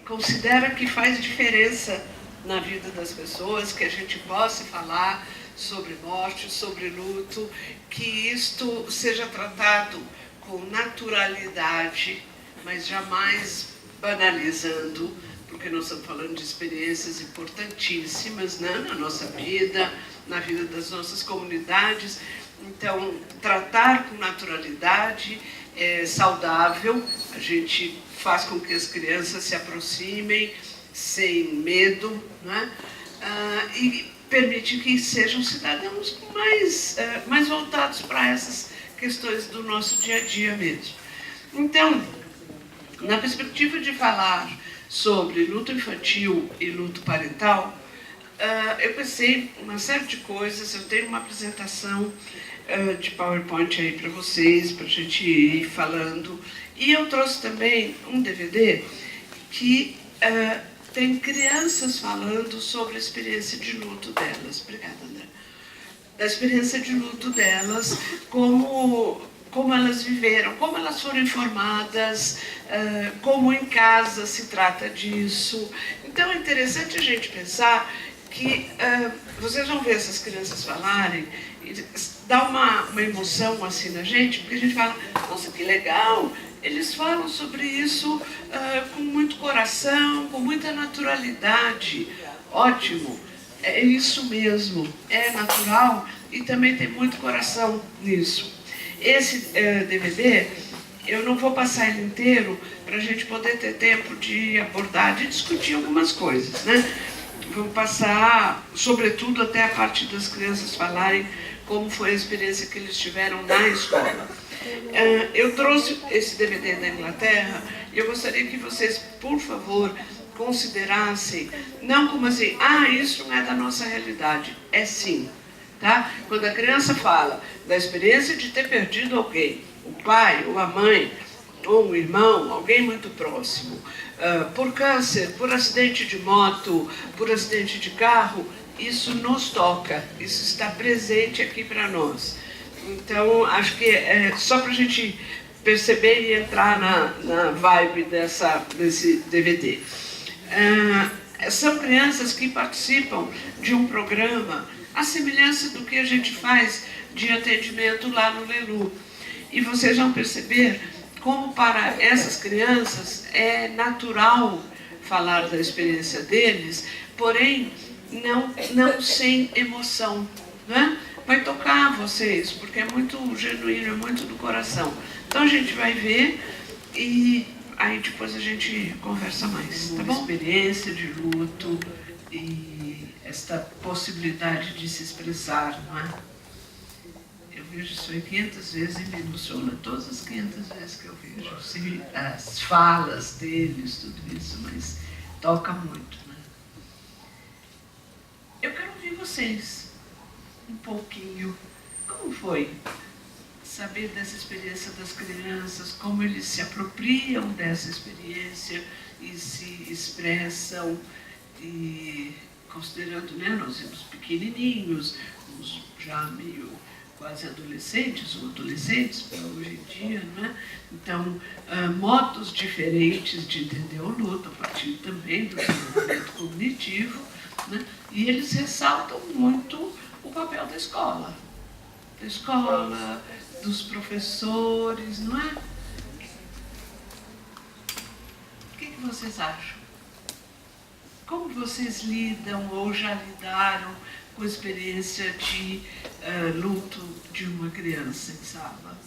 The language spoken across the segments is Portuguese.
considera que faz diferença na vida das pessoas, que a gente possa falar sobre morte, sobre luto, que isto seja tratado com naturalidade, mas jamais banalizando, porque nós estamos falando de experiências importantíssimas, né, na nossa vida, na vida das nossas comunidades. Então, tratar com naturalidade é saudável, a gente faz com que as crianças se aproximem sem medo, né? E permite que sejam cidadãos mais voltados para essas questões do nosso dia a dia mesmo. Então, na perspectiva de falar sobre luto infantil e luto parental, eu pensei uma série de coisas. Eu tenho uma apresentação de PowerPoint aí para vocês, para a gente ir falando. E eu trouxe também um DVD que tem crianças falando sobre a experiência de luto delas. Obrigada, André. Da experiência de luto delas, como elas viveram, como elas foram informadas, como em casa se trata disso. Então é interessante a gente pensar que vocês vão ver essas crianças falarem, e dá uma emoção assim na gente, porque a gente fala, nossa, que legal. Eles falam sobre isso com muito coração, com muita naturalidade. Ótimo, é isso mesmo, é natural e também tem muito coração nisso. Esse DVD, eu não vou passar ele inteiro para a gente poder ter tempo de abordar, de discutir algumas coisas, né? Vamos passar, sobretudo, até a parte das crianças falarem como foi a experiência que eles tiveram na escola. Eu trouxe esse DVD da Inglaterra e eu gostaria que vocês, por favor, considerassem, não como assim, isso não é da nossa realidade. É sim, tá? Quando a criança fala da experiência de ter perdido alguém, o pai ou a mãe, ou um irmão, alguém muito próximo, por câncer, por acidente de moto, por acidente de carro, isso nos toca, isso está presente aqui para nós. Então, acho que é só para a gente perceber e entrar na vibe desse DVD. São crianças que participam de um programa, à semelhança do que a gente faz de atendimento lá no Lelu. E vocês vão perceber como para essas crianças é natural falar da experiência deles, porém não sem emoção, né? Vai tocar vocês, porque é muito genuíno, é muito do coração. Então a gente vai ver e aí depois a gente conversa mais, tá bom? Experiência de luto e esta possibilidade de se expressar, não é? Eu vejo isso aí 500 vezes e me emociona todas as 500 vezes que eu vejo. As falas deles, tudo isso, mas toca muito, né? Eu quero ouvir vocês um pouquinho. Como foi saber dessa experiência das crianças, como eles se apropriam dessa experiência e se expressam, e considerando, né, nós somos pequenininhos, uns já meio quase adolescentes ou adolescentes para hoje em dia, né? Então, modos diferentes de entender o luto, a partir também do desenvolvimento cognitivo, né? E eles ressaltam muito o papel da escola, dos professores, não é? O que vocês acham? Como vocês lidam ou já lidaram com a experiência de luto de uma criança em sala?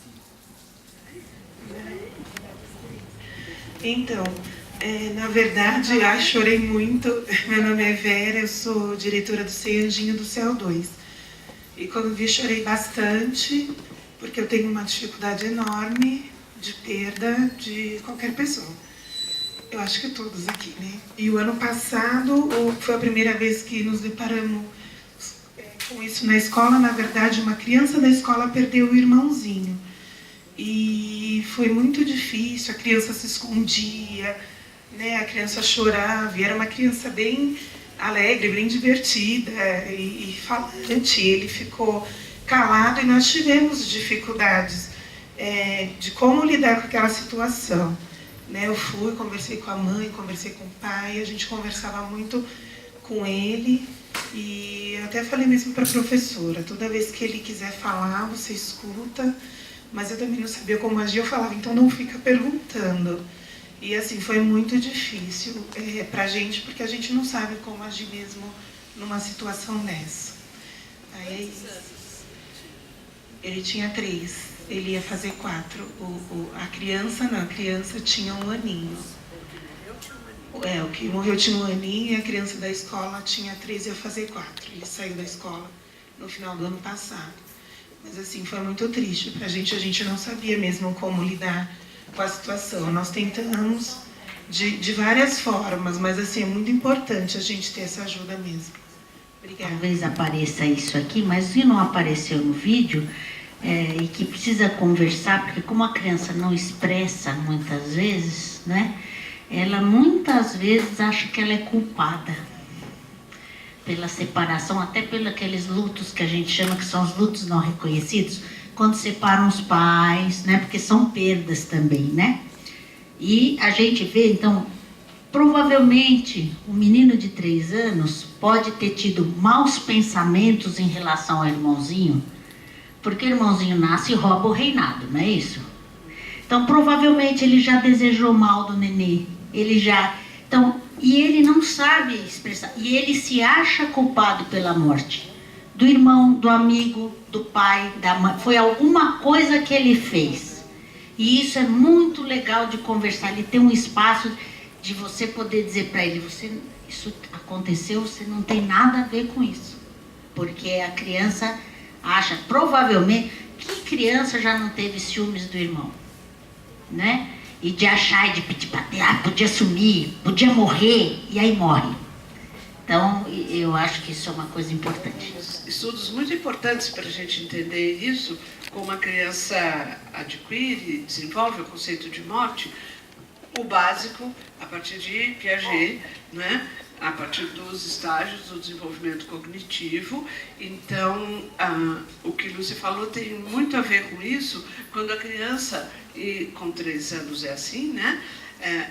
Então, na verdade, chorei muito. Meu nome é Vera, eu sou diretora do CEI Anjinho do Céu 2. E quando vi, chorei bastante, porque eu tenho uma dificuldade enorme de perda de qualquer pessoa. Eu acho que todos aqui, né? E o ano passado foi a primeira vez que nos deparamos com isso na escola. Na verdade, uma criança da escola perdeu o irmãozinho. E foi muito difícil, a criança se escondia, né? A criança chorava, e era uma criança bem alegre, bem divertida e falante. Ele ficou calado e nós tivemos dificuldades de como lidar com aquela situação. né? Eu fui, conversei com a mãe, conversei com o pai, a gente conversava muito com ele e eu até falei mesmo para a professora, toda vez que ele quiser falar, você escuta, mas eu também não sabia como agir, eu falava, então não fica perguntando. E assim, foi muito difícil para a gente, porque a gente não sabe como agir mesmo numa situação dessa. Aí, ele tinha 3, ele ia fazer 4. A criança tinha 1 aninho. O que morreu tinha 1 aninho e a criança da escola tinha 3 e ia fazer 4. Ele saiu da escola no final do ano passado. Mas assim, foi muito triste para a gente não sabia mesmo como lidar com a situação. Nós tentamos de várias formas, mas assim, é muito importante a gente ter essa ajuda mesmo. Obrigada. Talvez apareça isso aqui, mas se não apareceu no vídeo, e que precisa conversar, porque como a criança não expressa muitas vezes, né, ela muitas vezes acha que ela é culpada pela separação, até pelos aqueles lutos que a gente chama que são os lutos não reconhecidos, quando separam os pais, né, porque são perdas também, né? E a gente vê, então, provavelmente o menino de 3 anos pode ter tido maus pensamentos em relação ao irmãozinho, porque o irmãozinho nasce e rouba o reinado, não é isso? Então, provavelmente ele já desejou mal do nenê, então, e ele não sabe expressar, e ele se acha culpado pela morte do irmão, do amigo, do pai, da mãe. Foi alguma coisa que ele fez. E isso é muito legal de conversar. Ele tem um espaço de você poder dizer para ele, isso aconteceu, você não tem nada a ver com isso. Porque a criança acha, provavelmente, que criança já não teve ciúmes do irmão? Né? E de achar, de pedir para podia sumir, podia morrer, e aí morre. Então, eu acho que isso é uma coisa importante. Estudos muito importantes para a gente entender isso, como a criança adquire, desenvolve o conceito de morte, o básico, a partir de Piaget, né? A partir dos estágios do desenvolvimento cognitivo. Então, o que Lúcia falou tem muito a ver com isso, quando a criança, e com 3 anos é assim, né?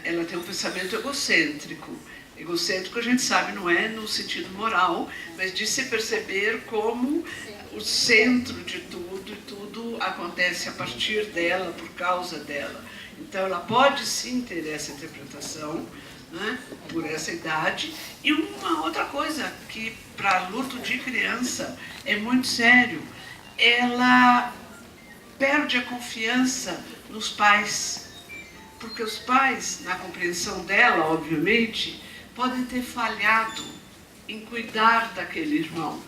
Ela tem um pensamento egocêntrico. Egocêntrico, a gente sabe, não é no sentido moral, mas de se perceber como o centro de tudo, e tudo acontece a partir dela, por causa dela. Então, ela pode sim ter essa interpretação, né, por essa idade. E uma outra coisa que, para luto de criança, é muito sério, ela perde a confiança nos pais. Porque os pais, na compreensão dela, obviamente, podem ter falhado em cuidar daquele irmão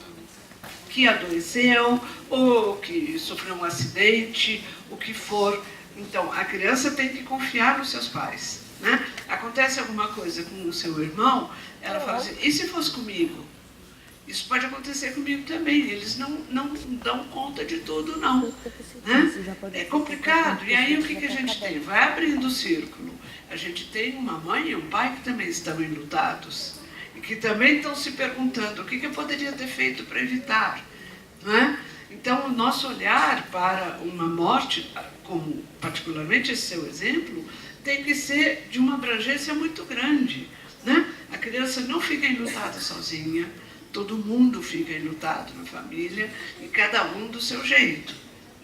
que adoeceu ou que sofreu um acidente, o que for. Então, a criança tem que confiar nos seus pais, né? Acontece alguma coisa com o seu irmão, ela fala assim, e se fosse comigo? Isso pode acontecer comigo também, eles não dão conta de tudo, não. Né? É complicado. E aí o que a gente tem? Vai abrindo o círculo. A gente tem uma mãe e um pai que também estão enlutados e que também estão se perguntando o que eu poderia ter feito para evitar. Né? Então, o nosso olhar para uma morte, como particularmente esse seu exemplo, tem que ser de uma abrangência muito grande. Né? A criança não fica enlutada sozinha, todo mundo fica enlutado na família e cada um do seu jeito.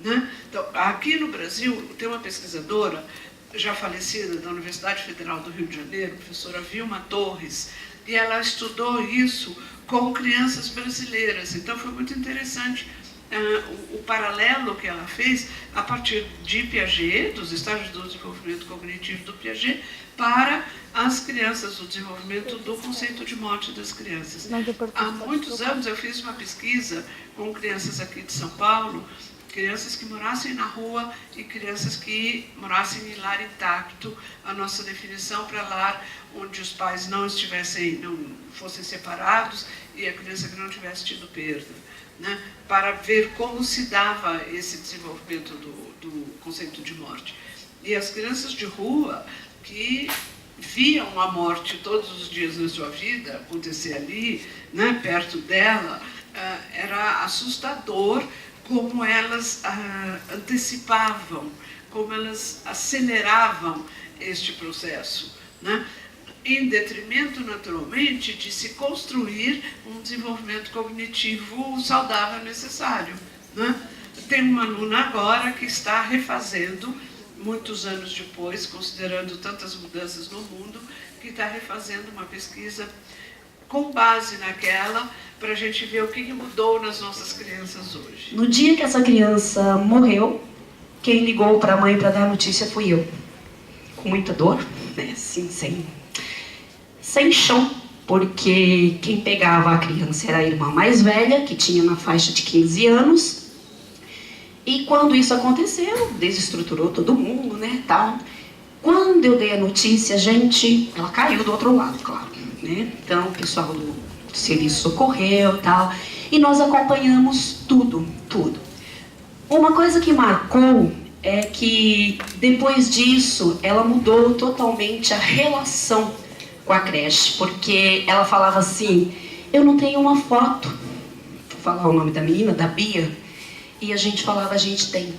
Né? Então, aqui no Brasil, tem uma pesquisadora já falecida da Universidade Federal do Rio de Janeiro, a professora Vilma Torres, e ela estudou isso com crianças brasileiras. Então, foi muito interessante o paralelo que ela fez a partir de Piaget, dos estágios do desenvolvimento cognitivo do Piaget, para as crianças, o desenvolvimento do conceito de morte das crianças. Há muitos anos eu fiz uma pesquisa com crianças aqui de São Paulo, crianças que morassem na rua e crianças que morassem em lar intacto, a nossa definição para lar onde os pais não fossem separados e a criança que não tivesse tido perda, né? Para ver como se dava esse desenvolvimento do conceito de morte. E as crianças de rua que viam a morte todos os dias na sua vida acontecer ali, né, perto dela, era assustador como elas antecipavam, como elas aceleravam este processo, né? Em detrimento, naturalmente, de se construir um desenvolvimento cognitivo saudável necessário, né? Tem uma aluna agora que está refazendo, muitos anos depois, considerando tantas mudanças no mundo, que está refazendo uma pesquisa com base naquela, para a gente ver o que mudou nas nossas crianças hoje. No dia que essa criança morreu, quem ligou para a mãe para dar a notícia fui eu. Com muita dor, né? Assim, sem chão, porque quem pegava a criança era a irmã mais velha, que tinha na faixa de 15 anos. E quando isso aconteceu, desestruturou todo mundo, né, tal. Quando eu dei a notícia, gente, ela caiu do outro lado, claro, né? Então, o pessoal do serviço socorreu, tal, e nós acompanhamos tudo. Uma coisa que marcou é que, depois disso, ela mudou totalmente a relação com a creche, porque ela falava assim, eu não tenho uma foto, vou falar o nome da menina, da Bia, e a gente falava, a gente tem,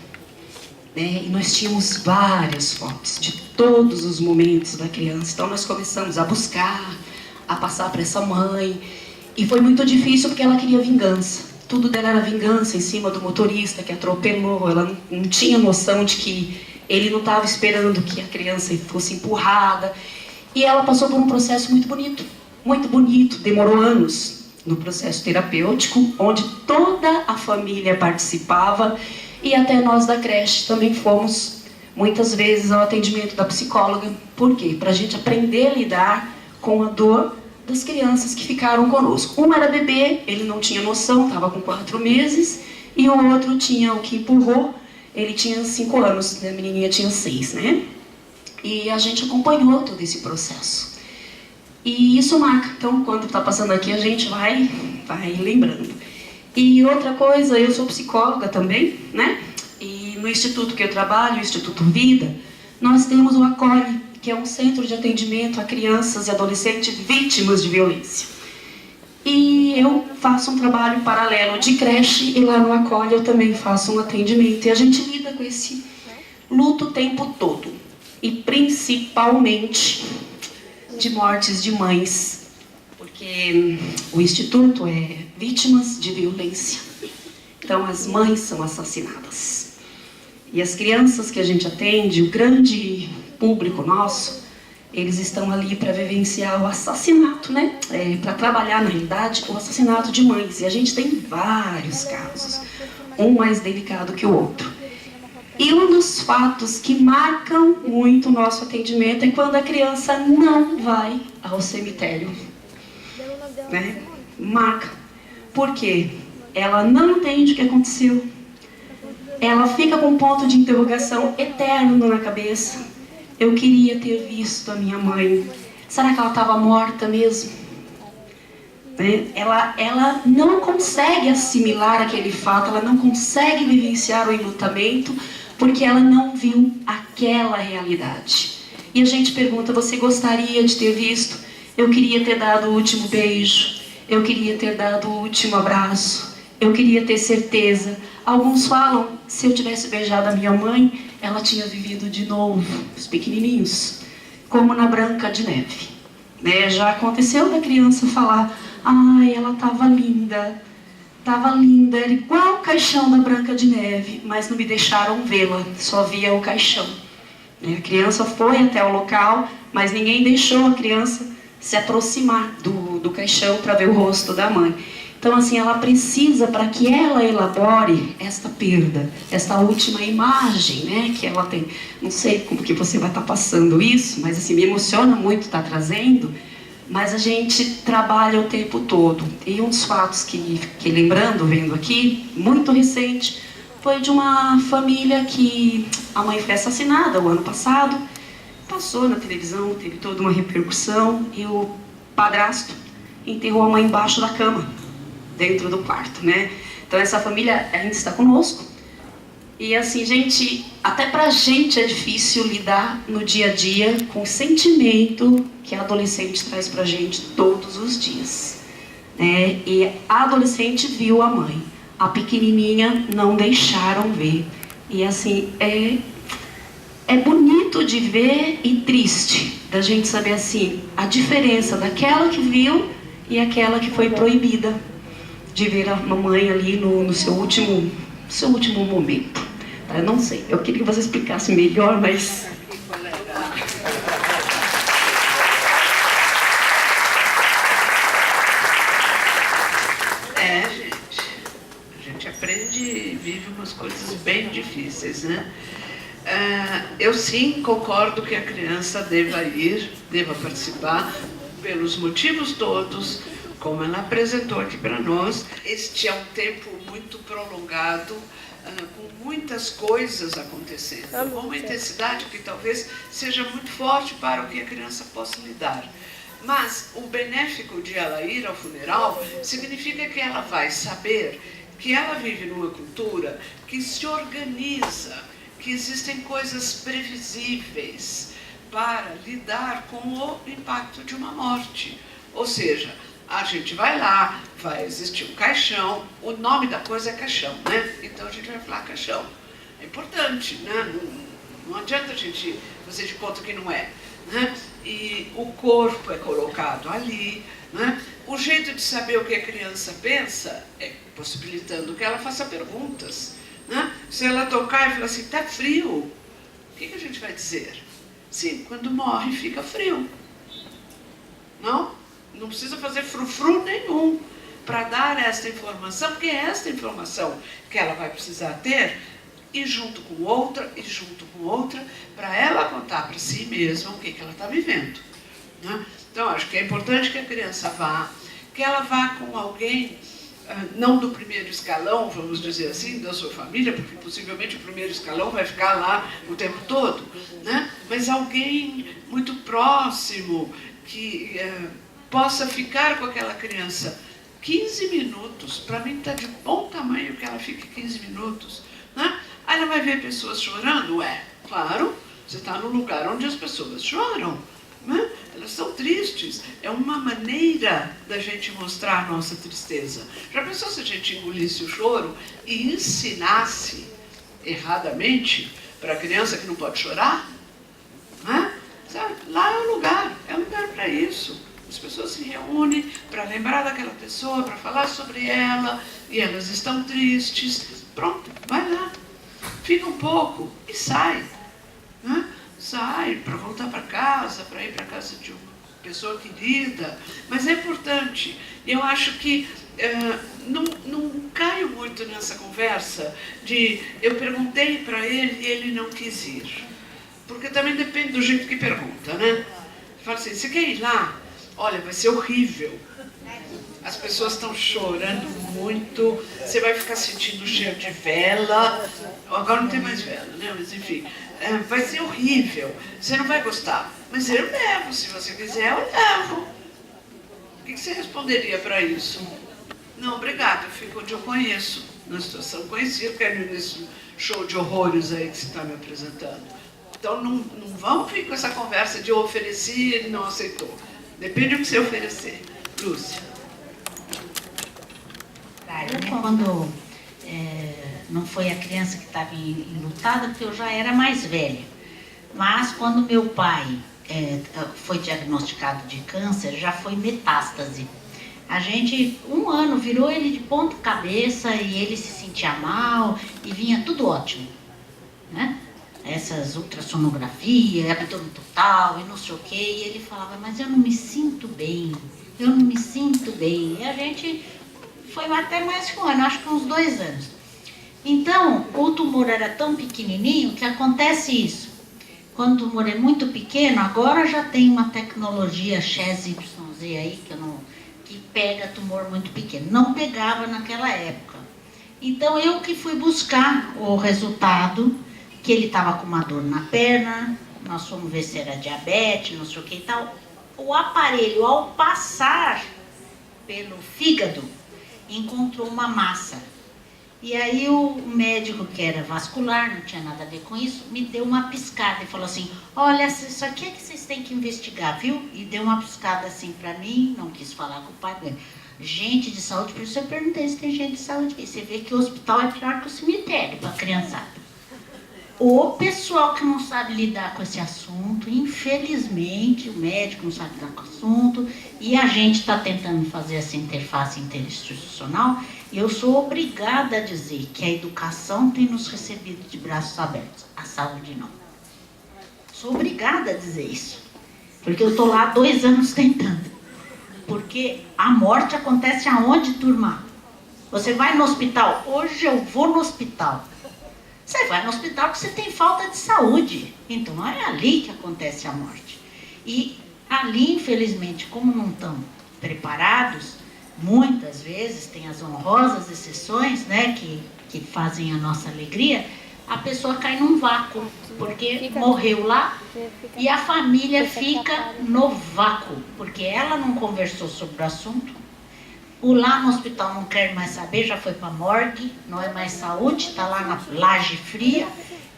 né? E nós tínhamos várias fotos de todos os momentos da criança, então nós começamos a buscar, a passar para essa mãe, e foi muito difícil porque ela queria vingança, tudo dela era vingança em cima do motorista que atropelou, ela não tinha noção de que ele não estava esperando que a criança fosse empurrada. E ela passou por um processo muito bonito, demorou anos no processo terapêutico, onde toda a família participava e até nós da creche também fomos muitas vezes ao atendimento da psicóloga. Por quê? Para a gente aprender a lidar com a dor das crianças que ficaram conosco. Uma era bebê, ele não tinha noção, estava com 4 meses, e o outro tinha o que empurrou, ele tinha 5 anos, a menininha tinha 6, né? E a gente acompanhou todo esse processo. E isso marca. Então, quando está passando aqui, a gente vai lembrando. E outra coisa, eu sou psicóloga também, né? E no instituto que eu trabalho, o Instituto Vida, nós temos o Acolhe, que é um centro de atendimento a crianças e adolescentes vítimas de violência. E eu faço um trabalho paralelo de creche, e lá no Acolhe eu também faço um atendimento. E a gente lida com esse luto o tempo todo. E principalmente de mortes de mães, porque o Instituto é vítimas de violência. Então as mães são assassinadas. E as crianças que a gente atende, o grande público nosso, eles estão ali para vivenciar o assassinato, né? Para trabalhar, na realidade, o assassinato de mães. E a gente tem vários casos, um mais delicado que o outro. E um dos fatos que marcam muito o nosso atendimento é quando a criança não vai ao cemitério, né? Marca. Por quê? Ela não entende o que aconteceu. Ela fica com um ponto de interrogação eterno na cabeça. Eu queria ter visto a minha mãe. Será que ela estava morta mesmo? Né? Ela não consegue assimilar aquele fato, ela não consegue vivenciar o enlutamento, porque ela não viu aquela realidade. E a gente pergunta, você gostaria de ter visto? Eu queria ter dado o último beijo, eu queria ter dado o último abraço, eu queria ter certeza. Alguns falam, se eu tivesse beijado a minha mãe, ela tinha vivido de novo, os pequenininhos, como na Branca de Neve. Né? Já aconteceu da criança falar, ai, ela estava linda, era igual o caixão da Branca de Neve, mas não me deixaram vê-la, só via o caixão. A criança foi até o local, mas ninguém deixou a criança se aproximar do caixão para ver o rosto da mãe. Então, assim, ela precisa, para que ela elabore esta perda, esta última imagem, né, que ela tem. Não sei como que você vai estar passando isso, mas assim, me emociona muito estar trazendo. Mas a gente trabalha o tempo todo. E um dos fatos que lembrando, vendo aqui, muito recente, foi de uma família que a mãe foi assassinada o ano passado. Passou na televisão, teve toda uma repercussão. E o padrasto enterrou a mãe embaixo da cama, dentro do quarto, né? Então essa família ainda está conosco. E assim, gente, até pra gente é difícil lidar no dia a dia com o sentimento que a adolescente traz pra gente todos os dias, né? E a adolescente viu a mãe, a pequenininha não deixaram ver. E assim, é bonito de ver e triste da gente saber assim a diferença daquela que viu e aquela que foi proibida de ver a mamãe ali no seu último momento. Eu não sei, eu queria que você explicasse melhor, mas... A gente aprende e vive umas coisas bem difíceis, né? Eu sim concordo que a criança deva participar, pelos motivos todos, como ela apresentou aqui para nós. Este é um tempo muito prolongado, com muitas coisas acontecendo, com uma intensidade que talvez seja muito forte para o que a criança possa lidar. Mas o benéfico de ela ir ao funeral significa que ela vai saber que ela vive numa cultura que se organiza, que existem coisas previsíveis para lidar com o impacto de uma morte. Ou seja, a gente vai lá, vai existir um caixão, o nome da coisa é caixão, né? Então a gente vai falar caixão. É importante, né? Não adianta a gente fazer de conta que não é, né? E o corpo é colocado ali, né? O jeito de saber o que a criança pensa é possibilitando que ela faça perguntas, né? Se ela tocar e falar assim, tá frio, o que a gente vai dizer? Sim, quando morre fica frio. Não precisa fazer frufru nenhum para dar esta informação, porque é esta informação que ela vai precisar ter, e junto com outra, para ela contar para si mesma o que ela está vivendo, né? Então, acho que é importante que a criança vá, que ela vá com alguém, não do primeiro escalão, vamos dizer assim, da sua família, porque possivelmente o primeiro escalão vai ficar lá o tempo todo, né? Mas alguém muito próximo, que possa ficar com aquela criança 15 minutos. Para mim está de bom tamanho que ela fique 15 minutos, né? Aí ela vai ver pessoas chorando, claro, você está no lugar onde as pessoas choram, né? Elas são tristes, é uma maneira da gente mostrar a nossa tristeza. Já pensou se a gente engolisse o choro e ensinasse erradamente para a criança que não pode chorar? Né? Sabe? Lá é um lugar para isso. As pessoas se reúnem para lembrar daquela pessoa, para falar sobre ela, e elas estão tristes. Pronto, vai lá, fica um pouco e sai, né? Sai para voltar para casa, para ir para casa de uma pessoa querida. Mas é importante. Eu acho que não caio muito nessa conversa de eu perguntei para ele e ele não quis ir. Porque também depende do jeito que pergunta, né? Fala assim, você quer ir lá? Olha, vai ser horrível. As pessoas estão chorando muito, você vai ficar sentindo o cheiro de vela. Agora não tem mais vela, né? Mas enfim, vai ser horrível. Você não vai gostar. Mas eu levo, se você quiser, eu levo. O que você responderia para isso? Não, obrigada, eu fico onde eu conheço, na situação conhecida, quero ir nesse show de horrores aí que você está me apresentando. Então não vamos vir com essa conversa de eu ofereci e ele não aceitou. Depende do que você oferecer. Lúcia. Eu, quando não foi a criança que estava enlutada, porque eu já era mais velha. Mas quando meu pai foi diagnosticado de câncer, já foi metástase. A gente, um ano, virou ele de ponta cabeça e ele se sentia mal e vinha tudo ótimo, né? Essas ultrassonografia, abdômen total e não sei o quê, e ele falava, mas eu não me sinto bem, eu não me sinto bem. E a gente foi até mais que um ano, acho que uns 2 anos. Então, o tumor era tão pequenininho que acontece isso. Quando o tumor é muito pequeno, agora já tem uma tecnologia XYZ aí, que pega tumor muito pequeno. Não pegava naquela época. Então, eu que fui buscar o resultado, que ele estava com uma dor na perna, nós fomos ver se era diabetes, não sei o que e tal. O aparelho, ao passar pelo fígado, encontrou uma massa. E aí o médico, que era vascular, não tinha nada a ver com isso, me deu uma piscada e falou assim, olha, isso aqui é que vocês têm que investigar, viu? E deu uma piscada assim para mim, não quis falar com o pai dele. Gente de saúde, por isso eu perguntei se tem gente de saúde. E você vê que o hospital é pior que o cemitério para a criançada. o pessoal que não sabe lidar com esse assunto, infelizmente, o médico não sabe lidar com o assunto, e a gente está tentando fazer essa interface interinstitucional, e eu sou obrigada a dizer que a educação tem nos recebido de braços abertos, a saúde não. Sou obrigada a dizer isso, porque eu estou lá há 2 anos tentando. Porque a morte acontece aonde, turma? Você vai no hospital? Hoje eu vou no hospital. Você vai no hospital porque você tem falta de saúde. Então é ali que acontece a morte. E ali, infelizmente, como não estão preparados, muitas vezes tem as honrosas exceções, né, que fazem a nossa alegria, a pessoa cai num vácuo, porque morreu lá e a família fica no vácuo, porque ela não conversou sobre o assunto. O lá no hospital não quer mais saber, já foi para a morgue, não é mais saúde, está lá na laje fria,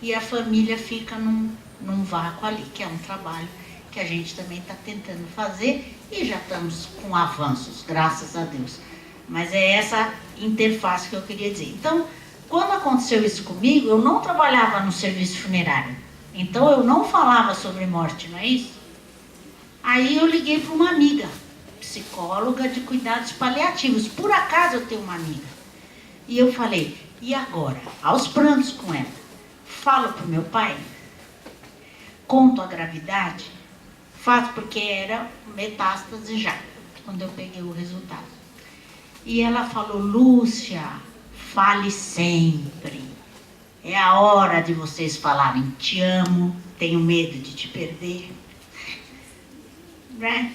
e a família fica num vácuo ali, que é um trabalho que a gente também está tentando fazer, e já estamos com avanços, graças a Deus. Mas é essa interface que eu queria dizer. Então, quando aconteceu isso comigo, eu não trabalhava no serviço funerário, então eu não falava sobre morte, não é isso? Aí eu liguei para uma amiga, psicóloga de cuidados paliativos. Por acaso eu tenho uma amiga. E eu falei, e agora? Aos prantos com ela. Falo pro meu pai? Conto a gravidade? Faço, porque era metástase já, quando eu peguei o resultado. E ela falou, Lúcia, fale sempre. É a hora de vocês falarem, te amo, tenho medo de te perder. Né?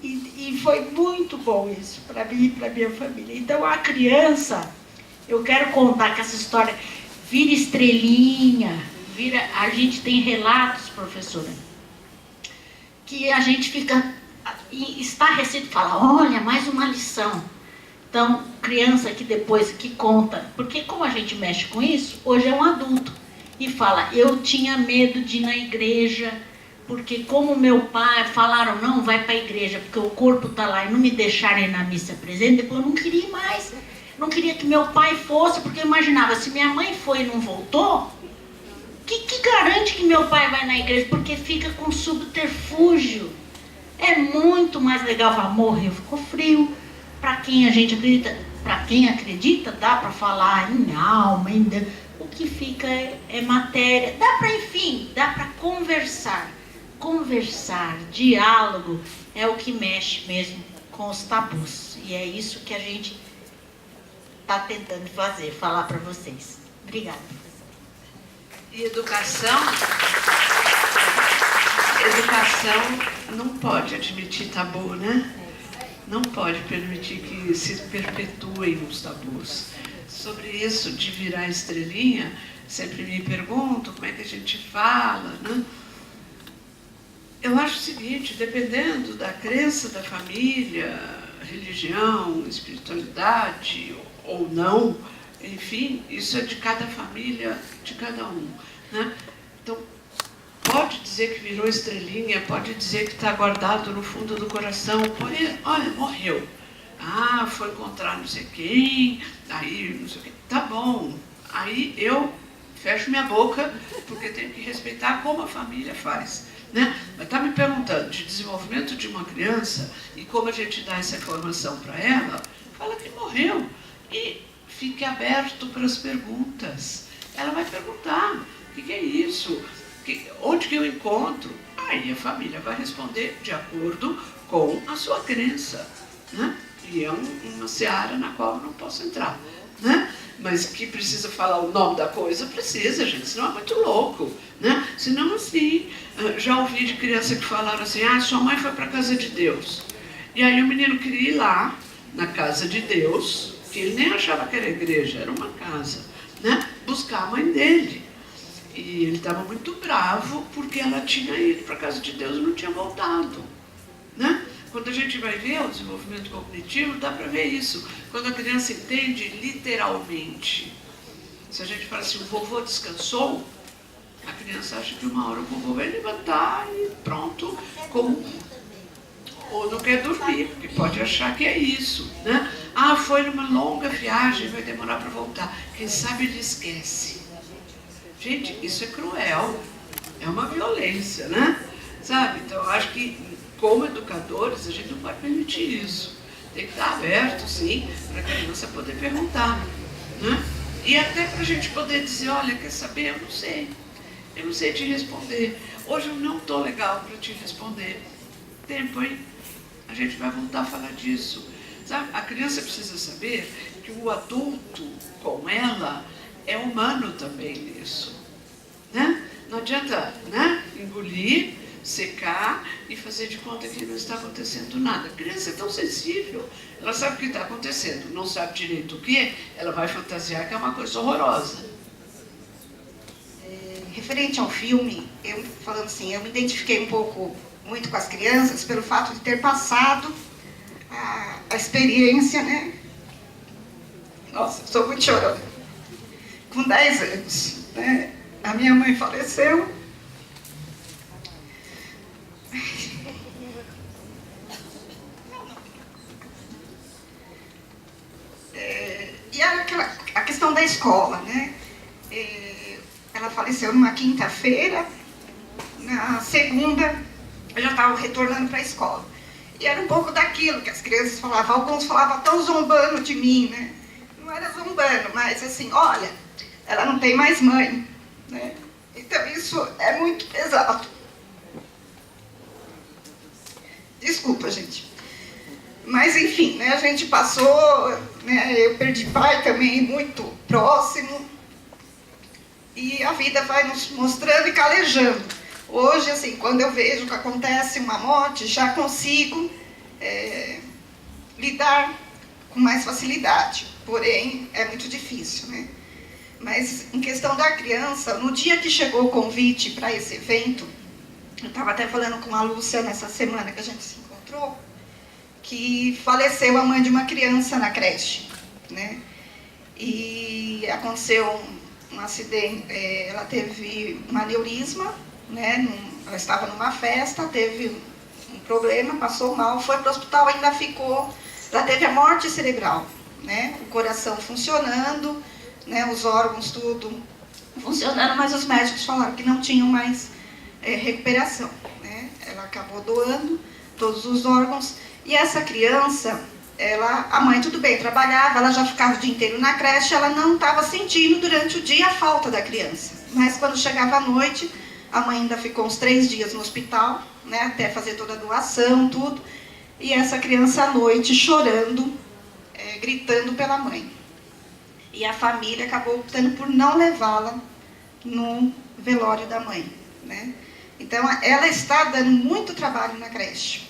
E foi muito bom isso para mim e para minha família. Então a criança, eu quero contar que essa história vira estrelinha, a gente tem relatos, professora, que a gente fica estarrecido e fala, olha, mais uma lição. Então, criança que depois que conta, porque como a gente mexe com isso, hoje é um adulto, e fala, eu tinha medo de ir na igreja, porque como meu pai, falaram, não, vai para a igreja, porque o corpo está lá, e não me deixaram ir na missa presente, depois eu não queria ir mais. Não queria que meu pai fosse, porque eu imaginava, se minha mãe foi e não voltou, que garante que meu pai vai na igreja? Porque fica com subterfúgio. É muito mais legal falar, morreu, ficou frio. Para quem a gente acredita, para quem acredita, dá para falar em alma, em Deus. O que fica é matéria. Dá para, enfim, dá para conversar. Conversar, diálogo, é o que mexe mesmo com os tabus. E é isso que a gente está tentando fazer, falar para vocês. Obrigada. E educação não pode admitir tabu, né? Não pode permitir que se perpetuem os tabus. Sobre isso de virar estrelinha, sempre me pergunto como é que a gente fala, né? Eu acho o seguinte, dependendo da crença da família, religião, espiritualidade ou não, enfim, isso é de cada família, de cada um, né? Então, pode dizer que virou estrelinha, pode dizer que está guardado no fundo do coração, pode, olha, morreu. Ah, foi encontrar não sei quem, aí não sei o quê. Tá bom, aí eu fecho minha boca, porque tenho que respeitar como a família faz, né? Mas está me perguntando de desenvolvimento de uma criança e como a gente dá essa informação para ela, fala que morreu. E fique aberto para as perguntas. Ela vai perguntar, o que é isso? Onde que eu encontro? Aí a família vai responder de acordo com a sua crença, né? E é uma seara na qual eu não posso entrar, né? Mas que precisa falar o nome da coisa, precisa, gente, senão é muito louco, né? Senão, assim, já ouvi de criança que falaram assim, ah, sua mãe foi para a casa de Deus. E aí o menino queria ir lá, na casa de Deus, que ele nem achava que era igreja, era uma casa, né? Buscar a mãe dele. E ele estava muito bravo porque ela tinha ido para a casa de Deus e não tinha voltado, né? Quando a gente vai ver o desenvolvimento cognitivo, dá para ver isso. Quando a criança entende literalmente. Se a gente fala assim, o vovô descansou, a criança acha que uma hora o vovô vai levantar e pronto, ou não quer dormir, porque pode achar que é isso, né? Ah, foi numa longa viagem, vai demorar para voltar. Quem sabe ele esquece. Gente, isso é cruel, é uma violência, né? Sabe? Então, eu acho que, como educadores, a gente não pode permitir isso. Tem que estar aberto, sim, para a criança poder perguntar, né? E até para a gente poder dizer, olha, quer saber? Eu não sei te responder. Hoje eu não estou legal para te responder. Tempo, hein? A gente vai voltar a falar disso. Sabe? A criança precisa saber que o adulto, com ela, é humano também nisso. Né? Não adianta, né, engolir, secar e fazer de conta que não está acontecendo nada. A criança é tão sensível, ela sabe o que está acontecendo, não sabe direito o que, ela vai fantasiar que é uma coisa horrorosa. Referente ao filme, eu falando assim, eu me identifiquei muito com as crianças pelo fato de ter passado a experiência, né? Nossa, sou muito chorona. Com 10 anos, né? A minha mãe faleceu. E a questão da escola, né? Ela faleceu numa quinta-feira, na segunda eu já estava retornando para a escola. E era um pouco daquilo que as crianças falavam, alguns falavam tão zombando de mim, né? Não era zombando, mas assim, olha, ela não tem mais mãe, né? Então isso é muito pesado. Desculpa, gente. Mas enfim, né, a gente passou, né, eu perdi pai também muito próximo. E a vida vai nos mostrando e calejando. Hoje, assim, quando eu vejo que acontece uma morte, já consigo lidar com mais facilidade. Porém, é muito difícil, né? Mas, em questão da criança, no dia que chegou o convite para esse evento, eu estava até falando com a Lúcia nessa semana que a gente se encontrou, que faleceu a mãe de uma criança na creche, né? E aconteceu um acidente, ela teve um aneurisma, né? Ela estava numa festa, teve um problema, passou mal, foi para o hospital, ainda ficou, ela teve a morte cerebral, né? O coração funcionando, né? Os órgãos tudo funcionando, mas os médicos falaram que não tinham mais recuperação, né? Ela acabou doando todos os órgãos, e essa criança, a mãe tudo bem, trabalhava, ela já ficava o dia inteiro na creche, ela não estava sentindo durante o dia a falta da criança, mas quando chegava à noite, a mãe ainda ficou uns 3 dias no hospital, né, até fazer toda a doação, tudo, e essa criança à noite chorando, gritando pela mãe. E a família acabou optando por não levá-la no velório da mãe, né? Então, ela está dando muito trabalho na creche.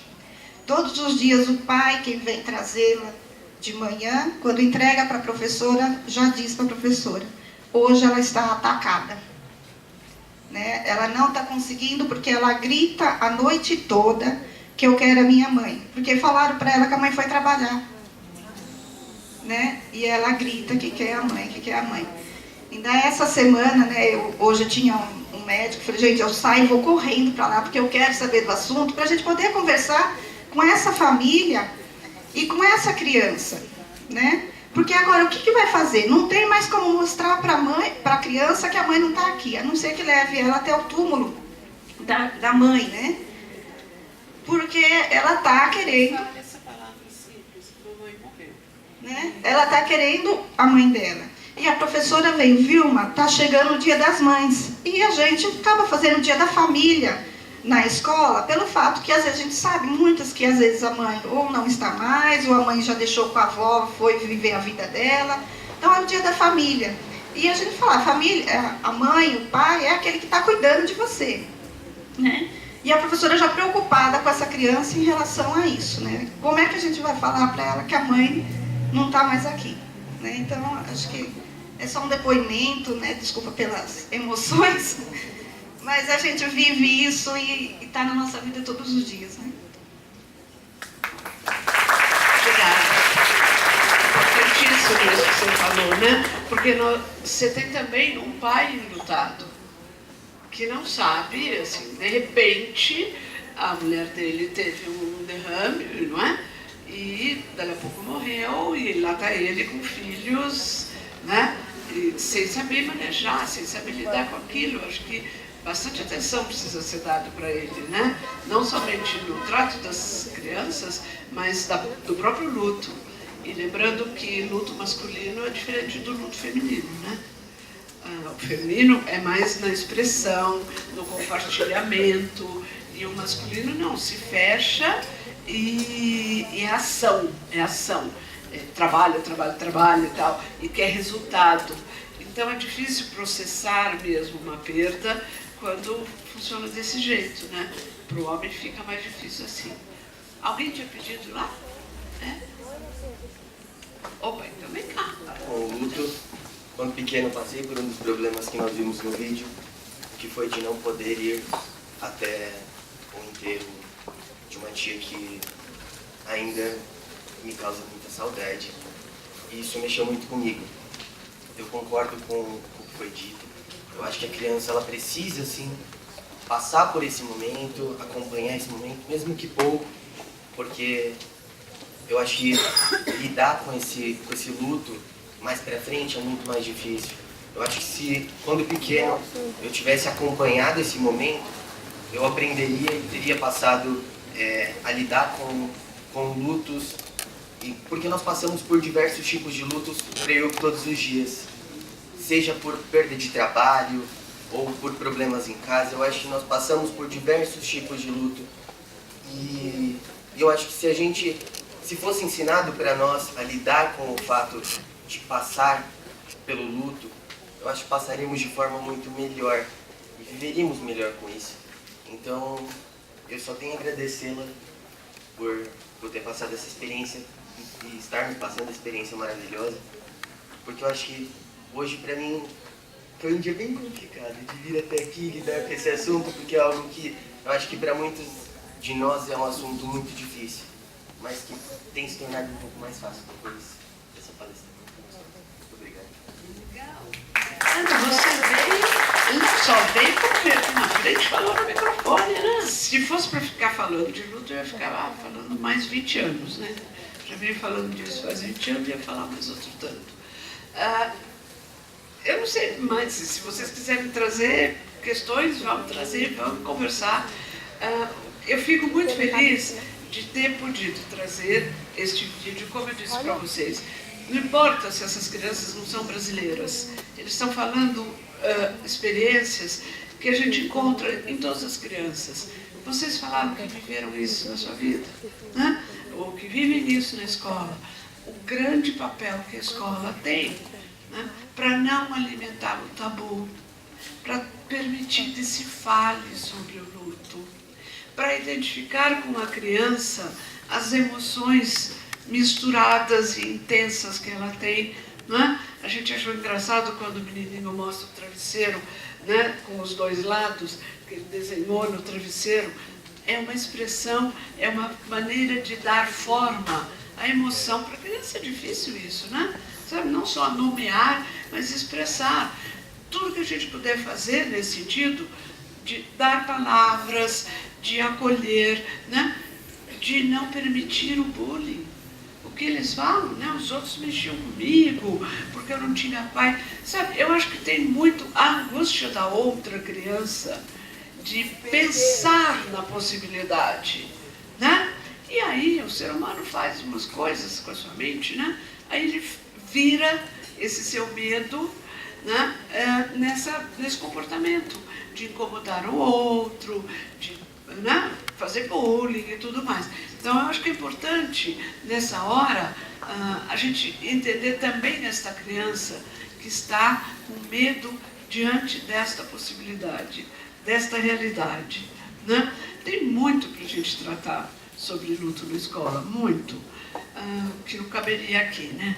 Todos os dias o pai, quem vem trazê-la de manhã, quando entrega para a professora, já diz para a professora, hoje ela está atacada. Né? Ela não está conseguindo porque ela grita a noite toda que eu quero a minha mãe. Porque falaram para ela que a mãe foi trabalhar. Né? E ela grita que quer a mãe, que quer a mãe. Ainda essa semana, né, hoje eu tinha um médico, falei, gente, eu saio e vou correndo para lá, porque eu quero saber do assunto, para a gente poder conversar com essa família e com essa criança, né? Porque agora, o que vai fazer? Não tem mais como mostrar para a criança que a mãe não está aqui, a não ser que leve ela até o túmulo da mãe, né? Porque ela está querendo... Essa palavra simples, mamãe morreu. Né? Ela está querendo a mãe dela. E a professora veio, Vilma, está chegando o Dia das Mães. E a gente estava fazendo o Dia da Família na escola, pelo fato que às vezes a gente sabe, muitas que às vezes a mãe ou não está mais, ou a mãe já deixou com a avó, foi viver a vida dela. Então é o Dia da Família. E a gente fala, a família, a mãe, o pai, é aquele que está cuidando de você. Né? E a professora já preocupada com essa criança em relação a isso. Né? Como é que a gente vai falar para ela que a mãe não está mais aqui? Né? Então, acho que é só um depoimento, né? Desculpa pelas emoções, mas a gente vive isso e está na nossa vida todos os dias. Né? Obrigada. Importantíssimo isso que você falou, né? Porque você tem também um pai enlutado, que não sabe, assim, de repente, a mulher dele teve um derrame, não é? E dali a pouco morreu, e lá está ele com filhos, né? e sem saber manejar, sem saber lidar com aquilo. Acho que bastante atenção precisa ser dada para ele, né? Não somente no trato das crianças, mas do próprio luto. E lembrando que luto masculino é diferente do luto feminino, né? O feminino é mais na expressão, no compartilhamento, e o masculino não, se fecha e é ação, trabalha e tal, e quer resultado. Então é difícil processar mesmo uma perda quando funciona desse jeito, né? Para o homem fica mais difícil assim. Alguém tinha pedido lá? Opa, então vem cá. Com o luto, quando pequeno passei por um dos problemas que nós vimos no vídeo, que foi de não poder ir até o enterro de uma tia que ainda me causa muita saudade. E isso mexeu muito comigo. Eu concordo com o que foi dito. Eu acho que a criança ela precisa, sim, passar por esse momento, acompanhar esse momento, mesmo que pouco, porque eu acho que lidar com esse luto mais pra frente é muito mais difícil. Eu acho que se, quando pequeno, eu tivesse acompanhado esse momento, eu aprenderia e teria passado a lidar com lutos, porque nós passamos por diversos tipos de lutos, creio que todos os dias. Seja por perda de trabalho ou por problemas em casa, eu acho que nós passamos por diversos tipos de luto. E eu acho que se fosse ensinado para nós a lidar com o fato de passar pelo luto, eu acho que passaríamos de forma muito melhor e viveríamos melhor com isso. Então, eu só tenho a agradecê-la por ter passado essa experiência e estar me passando essa experiência maravilhosa, porque eu acho que hoje, para mim, foi um dia bem complicado de vir até aqui e lidar com esse assunto, porque é algo que eu acho que para muitos de nós é um assunto muito difícil, mas que tem se tornado um pouco mais fácil depois dessa palestra. Muito obrigado. Legal. Ana, você não só veio, como veio aqui na frente e falou no microfone, né? Se fosse para ficar falando de luto, eu ia ficar lá falando mais 20 anos, né? Já venho falando disso faz 20 anos, ia falar mais outro tanto. Eu não sei, mas se vocês quiserem trazer questões, vamos trazer, vamos conversar. Eu fico muito feliz de ter podido trazer este vídeo, como eu disse para vocês. Não importa se essas crianças não são brasileiras, eles estão falando experiências que a gente encontra em todas as crianças. Vocês falaram que viveram isso na sua vida, né? Ou que vivem isso na escola. O grande papel que a escola tem, né, para não alimentar o tabu, para permitir que se fale sobre o luto, para identificar com a criança as emoções misturadas e intensas que ela tem. Né? A gente achou engraçado quando o menininho mostra o travesseiro, né, com os dois lados, que ele desenhou no travesseiro. É uma expressão, é uma maneira de dar forma à emoção. Para a criança é difícil isso, né? Sabe, não só nomear, mas expressar. Tudo que a gente puder fazer nesse sentido, de dar palavras, de acolher, né? De não permitir o bullying. O que eles falam, né? Os outros mexiam comigo, porque eu não tinha pai. Sabe, eu acho que tem muito a angústia da outra criança de pensar na possibilidade, né? E aí o ser humano faz umas coisas com a sua mente, né? Aí ele vira esse seu medo, né? Nesse comportamento de incomodar o outro, de, né, fazer bullying e tudo mais. Então eu acho que é importante nessa hora a gente entender também nesta criança que está com medo diante desta possibilidade, desta realidade, né? Tem muito para a gente tratar sobre luto na escola, muito, que não caberia aqui, né?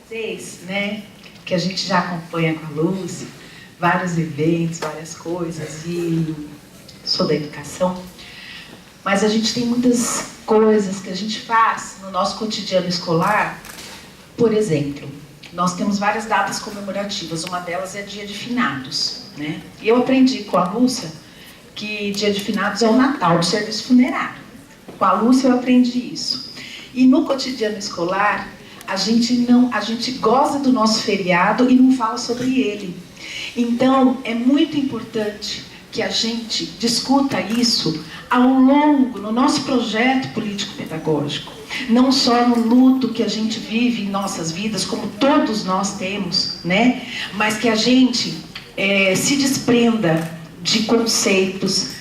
Vocês, né, que a gente já acompanha com a Lúcia, vários eventos, várias coisas, e sou da educação, mas a gente tem muitas coisas que a gente faz no nosso cotidiano escolar. Por exemplo, nós temos várias datas comemorativas, uma delas é Dia de Finados, né? E eu aprendi com a Lúcia que Dia de Finados é o Natal do serviço funerário. Com a Lúcia eu aprendi isso. E no cotidiano escolar, a gente goza do nosso feriado e não fala sobre ele. Então, é muito importante que a gente discuta isso ao longo, no nosso projeto político-pedagógico. Não só no luto que a gente vive em nossas vidas, como todos nós temos, né? Mas que a gente se desprenda de conceitos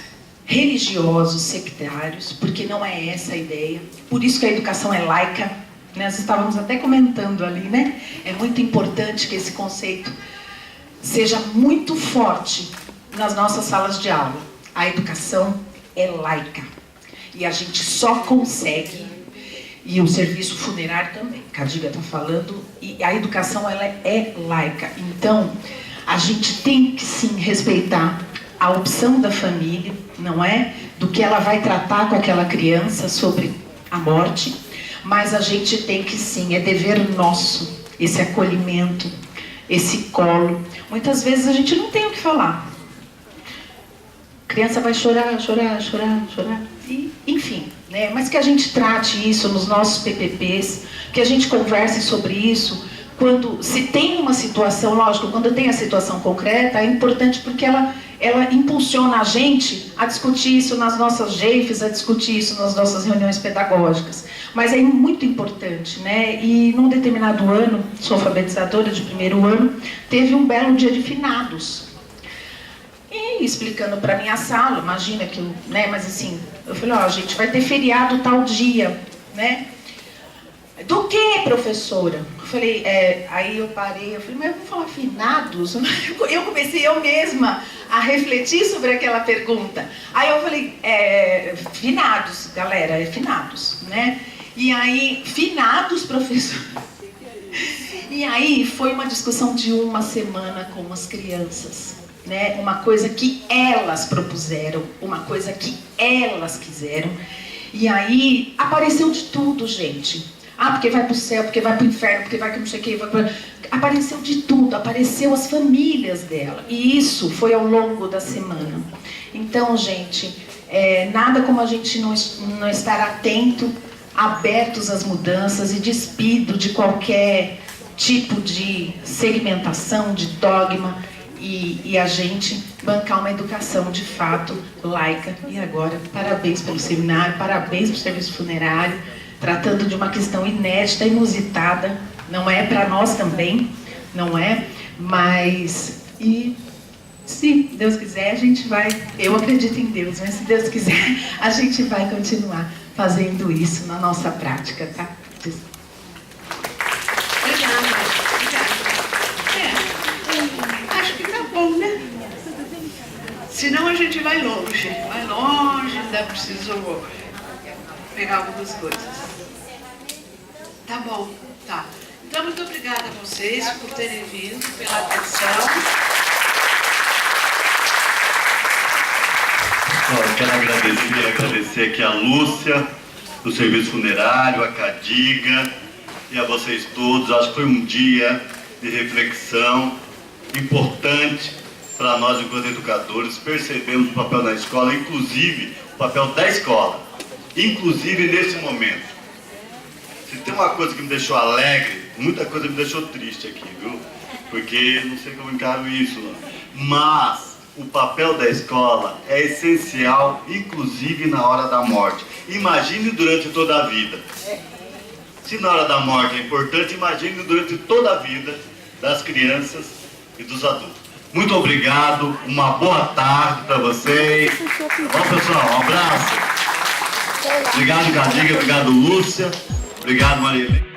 religiosos, sectários, porque não é essa a ideia. Por isso que a educação é laica. Nós estávamos até comentando ali, né? É muito importante que esse conceito seja muito forte nas nossas salas de aula. A educação é laica. E a gente só consegue, e o serviço funerário também, que a Diga está falando, e a educação ela é laica. Então, a gente tem que sim respeitar a opção da família, não é? Do que ela vai tratar com aquela criança sobre a morte, mas a gente tem que sim, é dever nosso, esse acolhimento, esse colo. Muitas vezes a gente não tem o que falar. A criança vai chorar, chorar, chorar, chorar. E, enfim, né? Mas que a gente trate isso nos nossos PPPs, que a gente converse sobre isso. Quando se tem uma situação, lógico, quando tem a situação concreta, é importante porque ela impulsiona a gente a discutir isso nas nossas GEIFs, a discutir isso nas nossas reuniões pedagógicas. Mas é muito importante, né? E num determinado ano, sou alfabetizadora de primeiro ano, teve um belo dia de finados. E explicando para minha sala, imagina que eu, né? Mas assim, eu falei, ó, gente, vai ter feriado tal dia, né? Do que, professora? Eu falei, aí eu parei, eu falei, mas eu vou falar finados? Eu comecei eu mesma a refletir sobre aquela pergunta. Aí eu falei, finados, galera, é finados, né? E aí, finados, professor? E aí foi uma discussão de uma semana com as crianças, né? Uma coisa que elas propuseram, uma coisa que elas quiseram. E aí apareceu de tudo, gente. Ah, porque vai para o céu, porque vai para o inferno, porque vai que não sei o que. Apareceu de tudo, apareceu as famílias dela. E isso foi ao longo da semana. Então, gente, nada como a gente não estar atento, abertos às mudanças e despido de qualquer tipo de segmentação, de dogma, e a gente bancar uma educação de fato laica. E agora, parabéns pelo seminário, parabéns pelo serviço funerário, tratando de uma questão inédita, inusitada, não é para nós também, não é? Mas, e se Deus quiser, a gente vai, eu acredito em Deus, mas se Deus quiser, a gente vai continuar fazendo isso na nossa prática, tá? Acho que tá bom, né? Senão a gente vai longe, ainda preciso pegar algumas coisas. Tá bom, tá. Então, muito obrigada a vocês por terem vindo, pela atenção. Eu quero agradecer aqui a Lúcia, do Serviço Funerário, a Cadiga e a vocês todos. Acho que foi um dia de reflexão importante para nós, enquanto educadores, percebemos o papel da escola, inclusive o papel da escola, inclusive nesse momento. Se tem uma coisa que me deixou alegre, muita coisa me deixou triste aqui, viu? Porque não sei como encaro isso, não. Mas o papel da escola é essencial, inclusive na hora da morte. Imagine durante toda a vida. Se na hora da morte é importante, imagine durante toda a vida das crianças e dos adultos. Muito obrigado, uma boa tarde para vocês. Bom, pessoal, um abraço. Obrigado, Cadiga, obrigado, Lúcia. Obrigado, Maria.